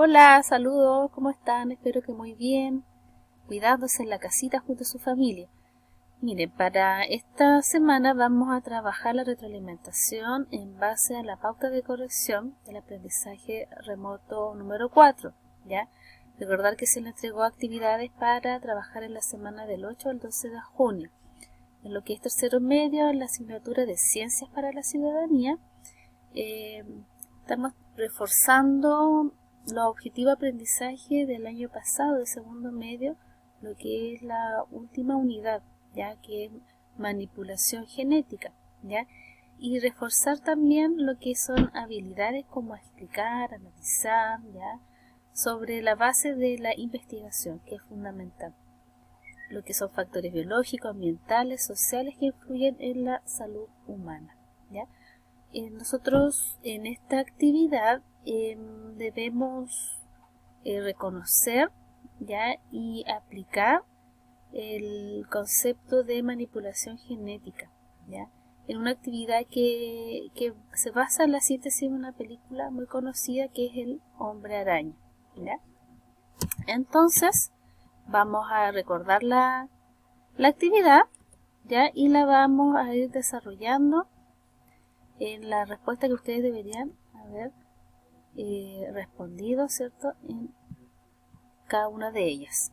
Hola, saludos, ¿cómo están? Espero que muy bien, cuidándose en la casita junto a su familia. Miren, para esta semana vamos a trabajar la retroalimentación en base a la pauta de corrección del aprendizaje remoto número 4, ¿ya? Recordar que se le entregó actividades para trabajar en la semana del 8 al 12 de junio. En lo que es tercero medio, en la asignatura de Ciencias para la Ciudadanía, estamos reforzando los objetivos de aprendizaje del año pasado, de segundo medio, lo que es la última unidad, ya que es manipulación genética, ¿ya? Y reforzar también lo que son habilidades como explicar, analizar, ¿ya? Sobre la base de la investigación, que es fundamental. Lo que son factores biológicos, ambientales, sociales que influyen en la salud humana, ¿ya? Nosotros en esta actividad debemos reconocer, ¿ya? Y aplicar el concepto de manipulación genética, ¿ya? En una actividad que se basa en la síntesis de una película muy conocida que es El Hombre Araña, ¿ya? Entonces vamos a recordar la actividad, ¿ya? Y la vamos a ir desarrollando en la respuesta que ustedes deberían haber respondido, ¿cierto? En cada una de ellas.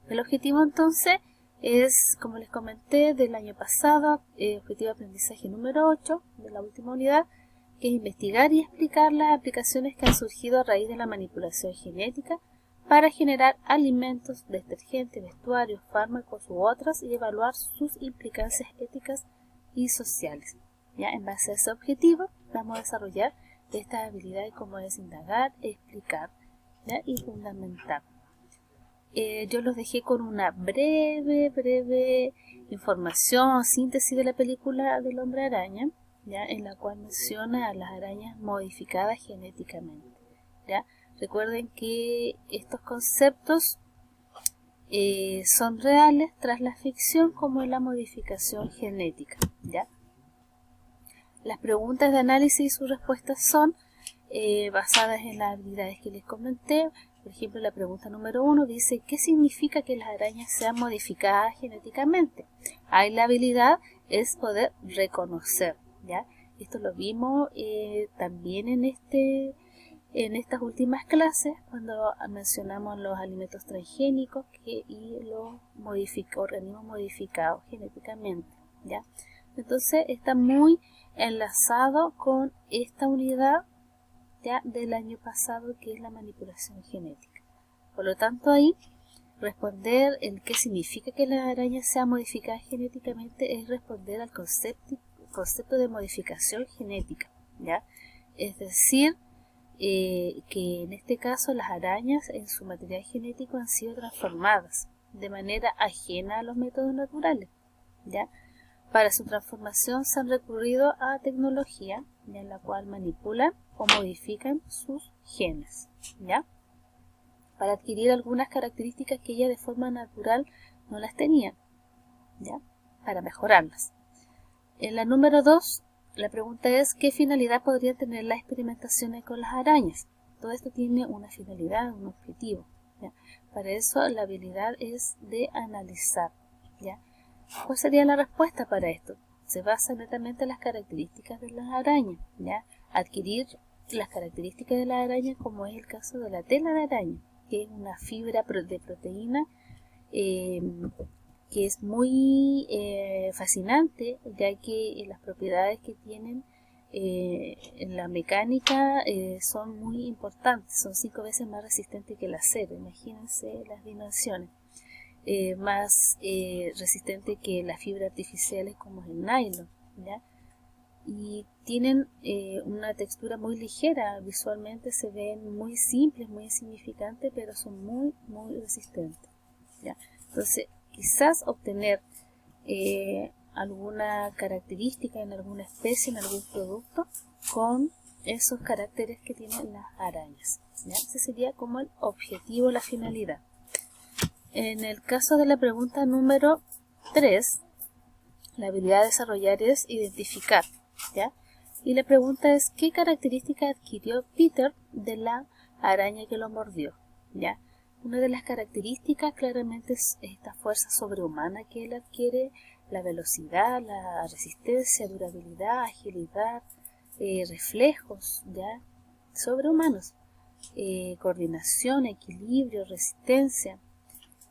El objetivo entonces es, como les comenté, del año pasado, objetivo de aprendizaje número 8 de la última unidad, que es investigar y explicar las aplicaciones que han surgido a raíz de la manipulación genética para generar alimentos, detergentes, vestuarios, fármacos u otras y evaluar sus implicancias éticas y sociales. ¿Ya? En base a ese objetivo vamos a desarrollar estas habilidades como es indagar, explicar, ¿ya? Y fundamentar. Yo los dejé con una breve información, síntesis de la película del Hombre Araña, ¿ya? En la cual menciona a las arañas modificadas genéticamente, ¿ya? Recuerden que estos conceptos son reales tras la ficción como en la modificación genética, ¿ya? Las preguntas de análisis y sus respuestas son basadas en las habilidades que les comenté. Por ejemplo, la pregunta número 1 dice, ¿qué significa que las arañas sean modificadas genéticamente? Ahí la habilidad es poder reconocer, ¿ya? Esto lo vimos también en estas últimas clases, cuando mencionamos los alimentos transgénicos y los organismos modificados genéticamente, ¿ya? Entonces está muy enlazado con esta unidad ya del año pasado, que es la manipulación genética. Por lo tanto, ahí responder el qué significa que las arañas sean modificadas genéticamente es responder al concepto de modificación genética, ¿ya? Es decir, que en este caso las arañas en su material genético han sido transformadas de manera ajena a los métodos naturales, ¿ya? Para su transformación se han recurrido a tecnología, ¿ya? En la cual manipulan o modifican sus genes, ¿ya? Para adquirir algunas características que ellas de forma natural no las tenían, ¿ya? Para mejorarlas. En la número 2, la pregunta es ¿qué finalidad podrían tener las experimentaciones con las arañas? Todo esto tiene una finalidad, un objetivo, ¿ya? Para eso la habilidad es de analizar, ¿ya? ¿Cuál sería la respuesta para esto? Se basa netamente en las características de las arañas, ¿ya? Adquirir las características de las arañas, como es el caso de la tela de araña, que es una fibra de proteína que es muy fascinante, ya que las propiedades que tienen en la mecánica son muy importantes, son 5 veces más resistentes que el acero, imagínense las dimensiones. Más resistente que las fibras artificiales como es el nylon, ¿ya? Y tienen una textura muy ligera, visualmente se ven muy simples, muy insignificantes, pero son muy resistentes, ¿ya? Entonces quizás obtener alguna característica en alguna especie, en algún producto con esos caracteres que tienen las arañas, ¿ya? Ese sería como el objetivo, la finalidad. En el caso de la pregunta número 3, la habilidad de desarrollar es identificar, ¿ya? Y la pregunta es, ¿qué característica adquirió Peter de la araña que lo mordió? ¿Ya? Una de las características claramente es esta fuerza sobrehumana que él adquiere, la velocidad, la resistencia, durabilidad, agilidad, reflejos, ¿ya? Sobrehumanos, coordinación, equilibrio, resistencia.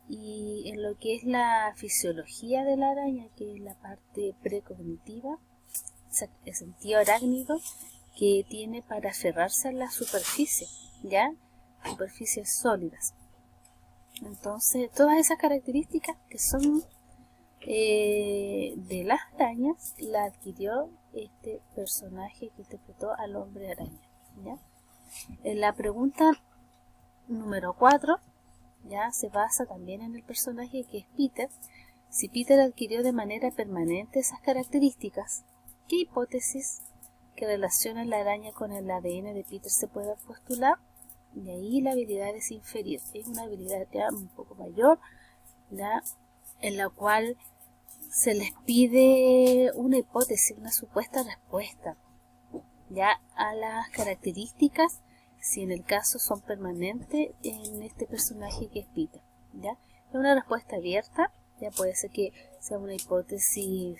Y en lo que es la fisiología de la araña, que es la parte precognitiva, el sentido arácnido que tiene para aferrarse a la superficie, ¿ya? Superficies sólidas. Entonces, todas esas características que son de las arañas, la adquirió este personaje que interpretó al hombre araña, ¿ya? En la pregunta número 4, ya se basa también en el personaje que es Peter. Si Peter adquirió de manera permanente esas características, ¿qué hipótesis que relaciona la araña con el ADN de Peter se puede postular? Y ahí la habilidad es inferir, es una habilidad ya un poco mayor, ¿ya? En la cual se les pide una hipótesis, una supuesta respuesta, ya, a las características, si en el caso son permanentes en este personaje que es Peter, ¿ya? Es una respuesta abierta, ya puede ser que sea una hipótesis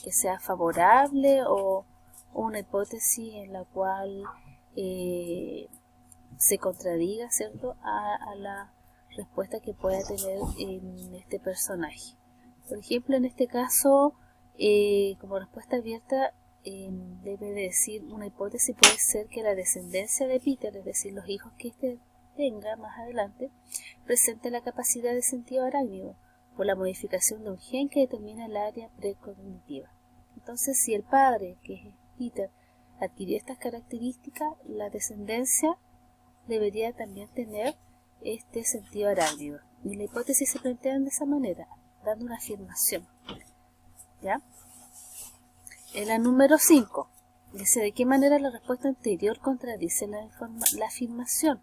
que sea favorable o una hipótesis en la cual se contradiga, ¿cierto?, a la respuesta que pueda tener en este personaje. Por ejemplo, en este caso, como respuesta abierta, debe decir una hipótesis, puede ser que la descendencia de Peter, es decir, los hijos que éste tenga más adelante, presente la capacidad de sentido arácnido por la modificación de un gen que determina el área precognitiva. Entonces, si el padre, que es Peter, adquirió estas características, la descendencia debería también tener este sentido arácnido. Y la hipótesis se plantea de esa manera, dando una afirmación, ¿ya? En la número 5, dice de qué manera la respuesta anterior contradice la afirmación.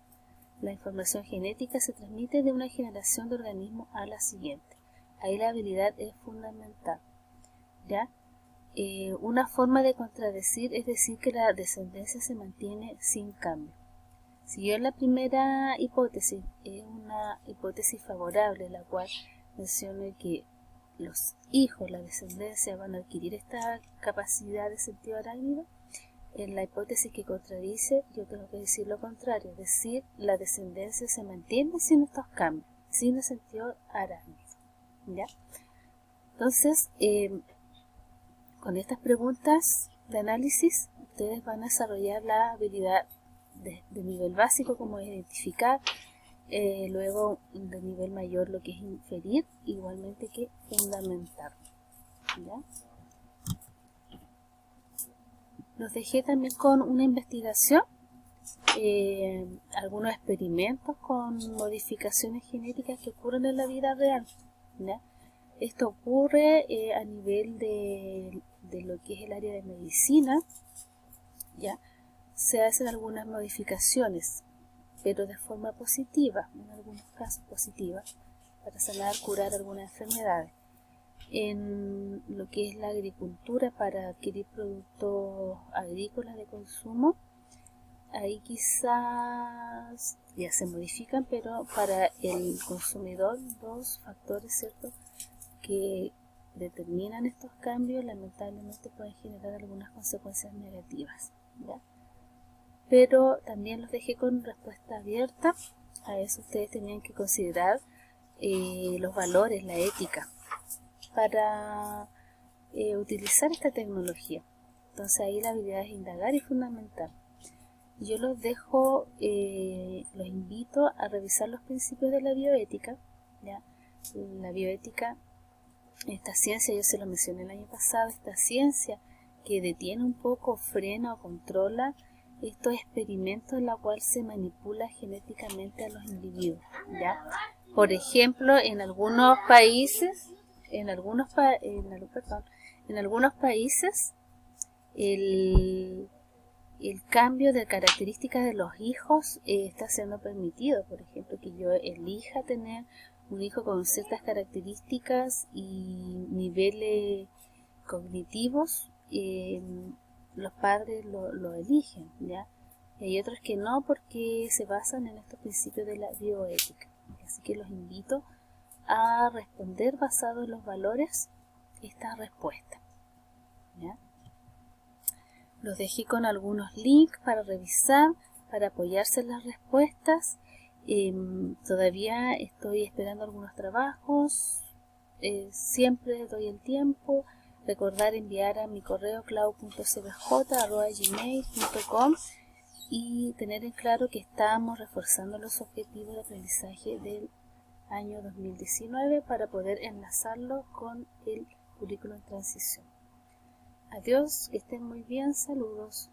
La información genética se transmite de una generación de organismos a la siguiente. Ahí la habilidad es fundamental, ¿ya? Una forma de contradecir es decir que la descendencia se mantiene sin cambio. Si yo en la primera hipótesis es una hipótesis favorable, la cual menciona que los hijos, la descendencia, van a adquirir esta capacidad de sentido arácnido, en la hipótesis que contradice, yo tengo que decir lo contrario, es decir, la descendencia se mantiene sin estos cambios, sin el sentido arácnido, ¿ya? Entonces, con estas preguntas de análisis, ustedes van a desarrollar la habilidad de nivel básico, como es identificar, luego de nivel mayor lo que es inferir, igualmente que fundamentar, ¿ya? Los dejé también con una investigación, algunos experimentos con modificaciones genéticas que ocurren en la vida real, ¿ya? Esto ocurre a nivel de lo que es el área de medicina, ¿ya? Se hacen algunas modificaciones, pero de forma positiva, en algunos casos positiva, para sanar, curar algunas enfermedades. En lo que es la agricultura, para adquirir productos agrícolas de consumo, ahí quizás ya se modifican, pero para el consumidor, dos factores, ¿cierto?, que determinan estos cambios, lamentablemente pueden generar algunas consecuencias negativas, ¿ya? Pero también los dejé con respuesta abierta. A eso ustedes tenían que considerar los valores, la ética, para utilizar esta tecnología. Entonces ahí la habilidad es indagar y fundamental. Yo los dejo, los invito a revisar los principios de la bioética, ¿ya? La bioética, esta ciencia, yo se lo mencioné el año pasado, esta ciencia que detiene un poco, frena o controla estos experimentos en los cuales se manipula genéticamente a los individuos, ¿ya? Por ejemplo, en algunos países, el cambio de características de los hijos está siendo permitido. Por ejemplo, que yo elija tener un hijo con ciertas características y niveles cognitivos los padres lo eligen, ¿ya? Y hay otros que no, porque se basan en estos principios de la bioética. Así que los invito a responder basado en los valores esta respuesta, ¿ya? Los dejé con algunos links para revisar, para apoyarse en las respuestas. Todavía estoy esperando algunos trabajos. Siempre doy el tiempo. Recordar enviar a mi correo clau.cbj@gmail.com y tener en claro que estamos reforzando los objetivos de aprendizaje del año 2019 para poder enlazarlo con el currículo en transición. Adiós, que estén muy bien, saludos.